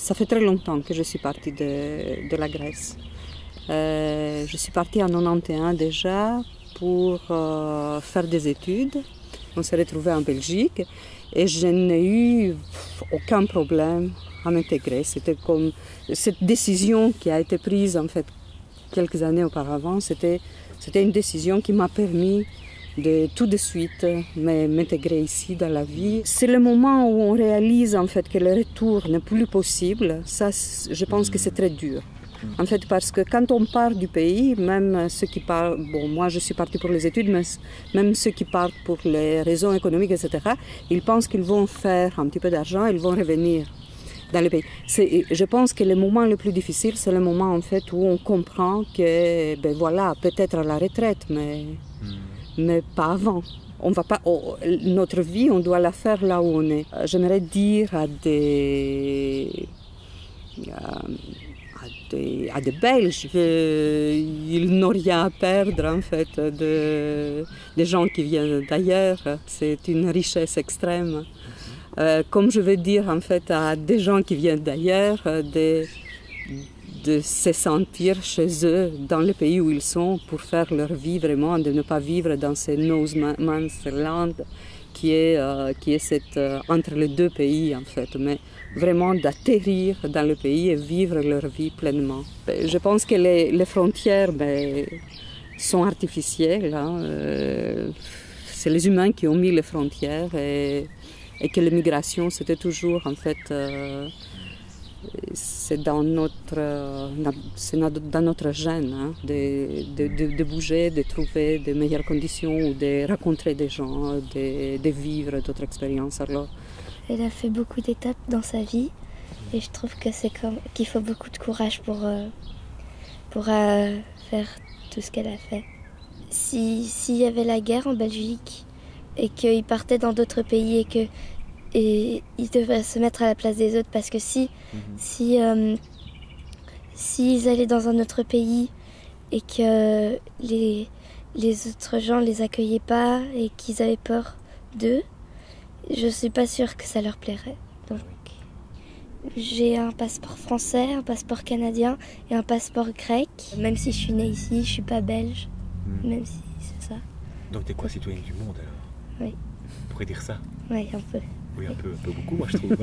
Ça fait très longtemps que je suis partie de la Grèce. Je suis partie en 91 déjà pour faire des études. On s'est retrouvés en Belgique et je n'ai eu aucun problème à m'intégrer. C'était comme cette décision qui a été prise en fait quelques années auparavant. C'était une décision qui m'a permis de tout de suite m'intégrer ici dans la vie. C'est le moment où on réalise en fait que le retour n'est plus possible. Ça, je pense que c'est très dur. En fait, parce que quand on part du pays, même ceux qui partent, bon, moi je suis partie pour les études, mais même ceux qui partent pour les raisons économiques, etc., ils pensent qu'ils vont faire un petit peu d'argent, ils vont revenir dans le pays. Je pense que le moment le plus difficile, c'est le moment en fait où on comprend que, ben voilà, peut-être à la retraite, mais pas avant. On va pas, notre vie, on doit la faire là où on est. J'aimerais dire à des Belges qu'ils n'ont rien à perdre en fait des gens qui viennent d'ailleurs. C'est une richesse extrême. Comme je veux dire en fait à des gens qui viennent d'ailleurs de se sentir chez eux dans le pays où ils sont pour faire leur vie vraiment, de ne pas vivre dans ce no man's land qui est entre les deux pays en fait, mais vraiment d'atterrir dans le pays et vivre leur vie pleinement. Je pense que les frontières sont artificielles. Hein. C'est les humains qui ont mis les frontières et que l'immigration c'était toujours en fait c'est dans notre gène hein, de bouger, de trouver de meilleures conditions ou de rencontrer des gens, de vivre d'autres expériences. Alors, elle a fait beaucoup d'étapes dans sa vie et je trouve que qu'il faut beaucoup de courage pour faire tout ce qu'elle a fait. S'il y avait la guerre en Belgique et qu'ils partaient dans d'autres pays et ils devraient se mettre à la place des autres parce que s'ils allaient dans un autre pays et que les autres gens les accueillaient pas et qu'ils avaient peur d'eux, je suis pas sûre que ça leur plairait. Donc j'ai un passeport français, un passeport canadien et un passeport grec. Même si je suis née ici, je suis pas belge. Même si c'est ça. Donc t'es quoi, citoyenne du monde alors? Oui. On pourrait dire ça? Oui, un peu. Oui, un peu beaucoup, moi je trouve.